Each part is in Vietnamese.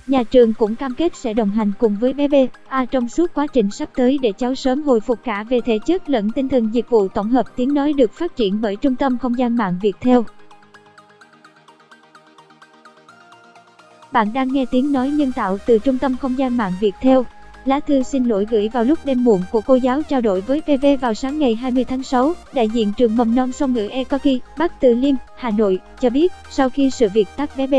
Nhà trường cũng cam kết sẽ đồng hành cùng với bé B, A trong suốt quá trình sắp tới để cháu sớm hồi phục cả về thể chất lẫn tinh thần. Dịch vụ tổng hợp tiếng nói được phát triển bởi Trung tâm Không gian mạng Viettel. Bạn đang nghe tiếng nói nhân tạo từ Trung tâm Không gian mạng Viettel. Lá thư xin lỗi gửi vào lúc đêm muộn của cô giáo trao đổi với PV vào sáng ngày 20 tháng 6, đại diện trường mầm non Song ngữ Ekoki, Bắc Từ Liêm, Hà Nội, cho biết, sau khi sự việc tắt bé B.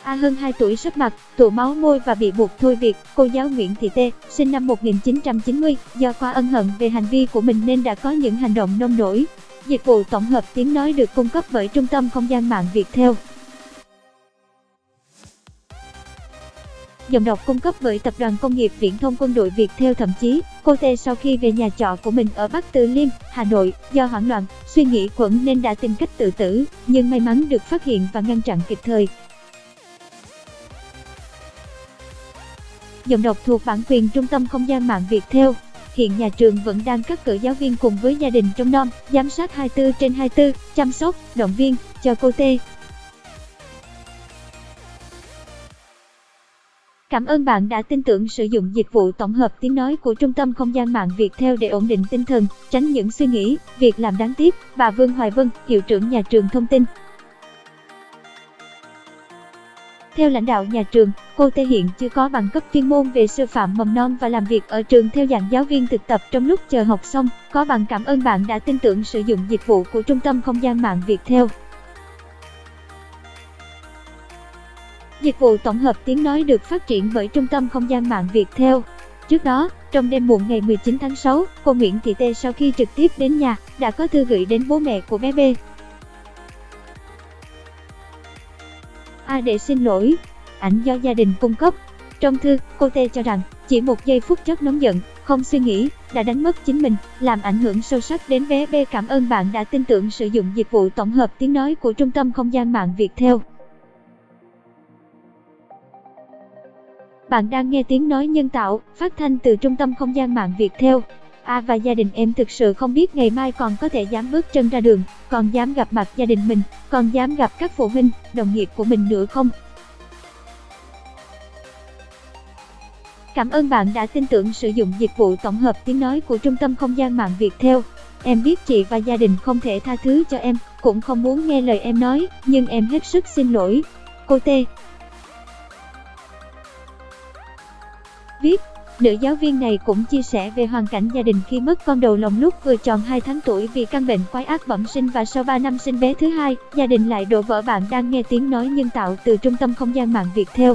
A hơn 2 tuổi sấp mặt, tụ máu môi và bị buộc thôi việc, cô giáo Nguyễn Thị T, sinh năm 1990, do quá ân hận về hành vi của mình nên đã có những hành động nông nổi. Dịch vụ tổng hợp tiếng nói được cung cấp bởi Trung tâm Không gian mạng Viettel. Giọng đọc cung cấp bởi Tập đoàn Công nghiệp Viễn thông Quân đội Viettel. Thậm chí, cô T sau khi về nhà trọ của mình ở Bắc Từ Liêm, Hà Nội, do hoảng loạn, suy nghĩ quẩn nên đã tìm cách tự tử, nhưng may mắn được phát hiện và ngăn chặn kịp thời. Giọng đọc thuộc bản quyền Trung tâm Không gian mạng Viettel. Hiện nhà trường vẫn đang cắt cử giáo viên cùng với gia đình trông nom, giám sát 24/24, chăm sóc, động viên cho cô T. Cảm ơn bạn đã tin tưởng sử dụng dịch vụ tổng hợp tiếng nói của Trung tâm Không gian mạng Viettel để ổn định tinh thần, tránh những suy nghĩ, việc làm đáng tiếc. Bà Vương Hoài Vân, hiệu trưởng nhà trường thông tin. Theo lãnh đạo nhà trường, cô T hiện chưa có bằng cấp chuyên môn về sư phạm mầm non và làm việc ở trường theo dạng giáo viên thực tập trong lúc chờ học xong. Có bằng cảm ơn bạn đã tin tưởng sử dụng dịch vụ của Trung tâm Không gian mạng Viettel. Dịch vụ tổng hợp tiếng nói được phát triển bởi Trung tâm Không gian mạng Viettel. Trước đó, trong đêm muộn ngày 19 tháng 6, cô Nguyễn Thị T sau khi trực tiếp đến nhà, đã có thư gửi đến bố mẹ của bé B. A để xin lỗi, ảnh do gia đình cung cấp. Trong thư, cô T cho rằng, chỉ một giây phút chốc nóng giận, không suy nghĩ, đã đánh mất chính mình, làm ảnh hưởng sâu sắc đến bé B. Cảm ơn bạn đã tin tưởng sử dụng dịch vụ tổng hợp tiếng nói của Trung tâm Không gian mạng Viettel. Bạn đang nghe tiếng nói nhân tạo, phát thanh từ Trung tâm Không gian mạng Viettel. A và gia đình em thực sự không biết ngày mai còn có thể dám bước chân ra đường, còn dám gặp mặt gia đình mình, còn dám gặp các phụ huynh, đồng nghiệp của mình nữa không? Cảm ơn bạn đã tin tưởng sử dụng dịch vụ tổng hợp tiếng nói của Trung tâm Không gian mạng Viettel. Em biết chị và gia đình không thể tha thứ cho em, cũng không muốn nghe lời em nói, nhưng em hết sức xin lỗi. Cô T. Viết, nữ giáo viên này cũng chia sẻ về hoàn cảnh gia đình khi mất con đầu lòng lúc vừa tròn 2 tháng tuổi vì căn bệnh quái ác bẩm sinh, và sau 3 năm sinh bé thứ hai, gia đình lại đổ vỡ. Bạn đang nghe tiếng nói nhân tạo từ Trung tâm Không gian mạng Viettel.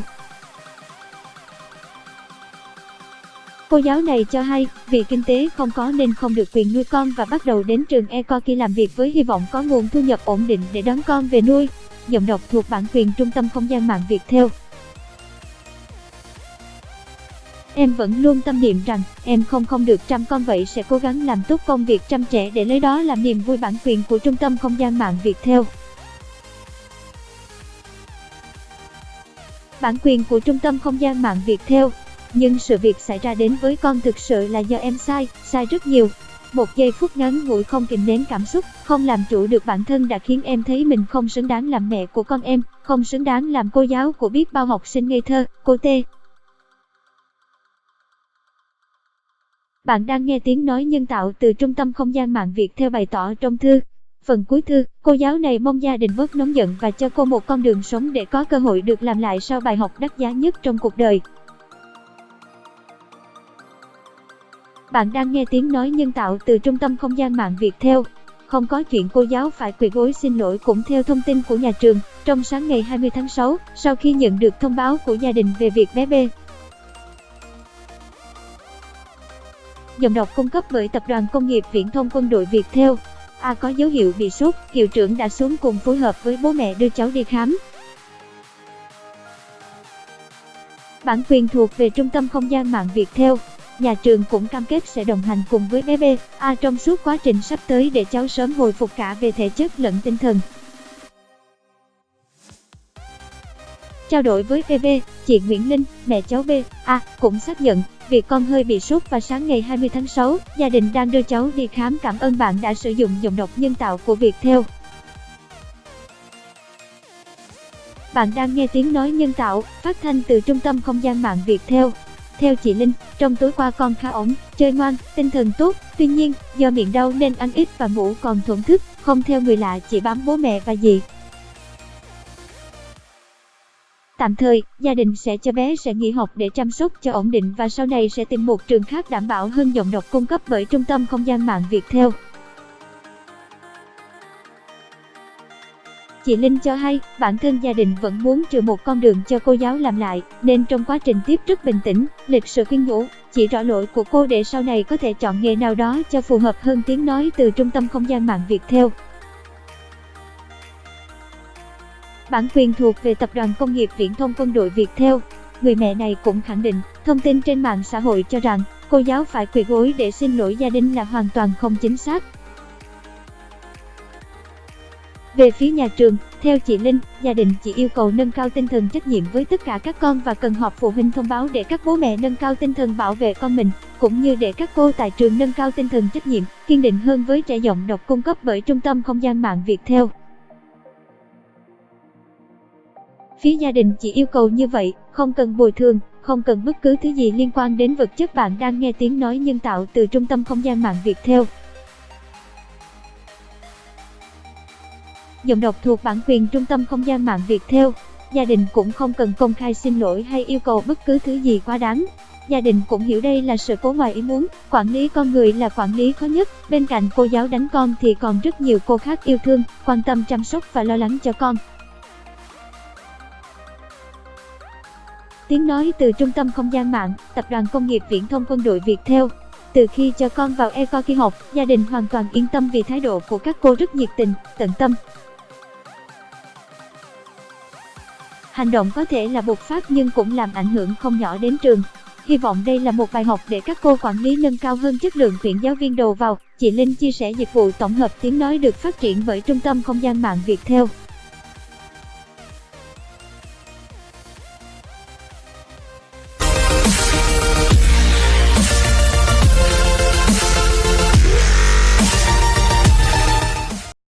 Cô giáo này cho hay, vì kinh tế không có nên không được quyền nuôi con và bắt đầu đến trường Ekoki làm việc với hy vọng có nguồn thu nhập ổn định để đón con về nuôi. Giọng đọc thuộc bản quyền Trung tâm Không gian mạng Viettel. Em vẫn luôn tâm niệm rằng, em không được chăm con, vậy sẽ cố gắng làm tốt công việc chăm trẻ để lấy đó làm niềm vui. Bản quyền của Trung tâm Không gian mạng Viettel. Bản quyền của Trung tâm Không gian mạng Viettel. Nhưng sự việc xảy ra đến với con thực sự là do em sai rất nhiều. Một giây phút ngắn ngủi không kìm nén cảm xúc, không làm chủ được bản thân đã khiến em thấy mình không xứng đáng làm mẹ của con em, không xứng đáng làm cô giáo của biết bao học sinh ngây thơ. Cô T. Bạn đang nghe tiếng nói nhân tạo từ Trung tâm Không gian mạng Viettel bày tỏ trong thư. Phần cuối thư, cô giáo này mong gia đình bớt nóng giận và cho cô một con đường sống để có cơ hội được làm lại sau bài học đắt giá nhất trong cuộc đời. Bạn đang nghe tiếng nói nhân tạo từ Trung tâm Không gian mạng Viettel. Không có chuyện cô giáo phải quỳ gối xin lỗi. Cũng theo thông tin của nhà trường, trong sáng ngày 20 tháng 6, sau khi nhận được thông báo của gia đình về việc bé B. Giọng đọc cung cấp bởi Tập đoàn Công nghiệp Viễn thông Quân đội Viettel. A có dấu hiệu bị sốt, hiệu trưởng đã xuống cùng phối hợp với bố mẹ đưa cháu đi khám. Bản quyền thuộc về Trung tâm Không gian mạng Viettel. Nhà trường cũng cam kết sẽ đồng hành cùng với bé B, A trong suốt quá trình sắp tới để cháu sớm hồi phục cả về thể chất lẫn tinh thần. Trao đổi với PV, chị Nguyễn Linh, mẹ cháu B, A, cũng xác nhận việc con hơi bị sốt và sáng ngày 20 tháng 6, gia đình đang đưa cháu đi khám. Cảm ơn bạn đã sử dụng giọng đọc nhân tạo của Viettel. Bạn đang nghe tiếng nói nhân tạo, phát thanh từ Trung tâm Không gian mạng Viettel. Theo chị Linh, trong tối qua con khá ổn, chơi ngoan, tinh thần tốt. Tuy nhiên, do miệng đau nên ăn ít và ngủ còn thổn thức, không theo người lạ, chỉ bám bố mẹ và dì. Tạm thời, gia đình sẽ cho bé nghỉ học để chăm sóc cho ổn định và sau này sẽ tìm một trường khác đảm bảo hơn giọng đọc cung cấp bởi Trung tâm Không gian mạng Viettel. Chị Linh cho hay, bản thân gia đình vẫn muốn trừ một con đường cho cô giáo làm lại, nên trong quá trình tiếp rất bình tĩnh, lịch sự khuyên nhủ, chỉ rõ lỗi của cô để sau này có thể chọn nghề nào đó cho phù hợp hơn. Tiếng nói từ Trung tâm Không gian mạng Viettel. Bản quyền thuộc về Tập đoàn Công nghiệp Viễn thông Quân đội Viettel. Người mẹ này cũng khẳng định, thông tin trên mạng xã hội cho rằng cô giáo phải quỳ gối để xin lỗi gia đình là hoàn toàn không chính xác. Về phía nhà trường, theo chị Linh, gia đình chỉ yêu cầu nâng cao tinh thần trách nhiệm với tất cả các con và cần họp phụ huynh thông báo để các bố mẹ nâng cao tinh thần bảo vệ con mình, cũng như để các cô tại trường nâng cao tinh thần trách nhiệm, kiên định hơn với trẻ giọng đọc cung cấp bởi Trung tâm Không gian mạng Viettel. Phía gia đình chỉ yêu cầu như vậy, không cần bồi thường, không cần bất cứ thứ gì liên quan đến vật chất. Bạn đang nghe tiếng nói nhân tạo từ Trung tâm Không gian mạng Viettel. Giọng đọc thuộc bản quyền Trung tâm Không gian mạng Viettel. Gia đình cũng không cần công khai xin lỗi hay yêu cầu bất cứ thứ gì quá đáng. Gia đình cũng hiểu đây là sự cố ngoài ý muốn, quản lý con người là quản lý khó nhất. Bên cạnh cô giáo đánh con thì còn rất nhiều cô khác yêu thương, quan tâm chăm sóc và lo lắng cho con. Tiếng nói từ Trung tâm Không gian mạng, Tập đoàn Công nghiệp Viễn thông Quân đội Viettel. Từ khi cho con vào e-co học, gia đình hoàn toàn yên tâm vì thái độ của các cô rất nhiệt tình, tận tâm. Hành động có thể là bộc phát nhưng cũng làm ảnh hưởng không nhỏ đến trường. Hy vọng đây là một bài học để các cô quản lý nâng cao hơn chất lượng tuyển giáo viên đầu vào. Chị Linh chia sẻ dịch vụ tổng hợp tiếng nói được phát triển bởi Trung tâm Không gian mạng Viettel.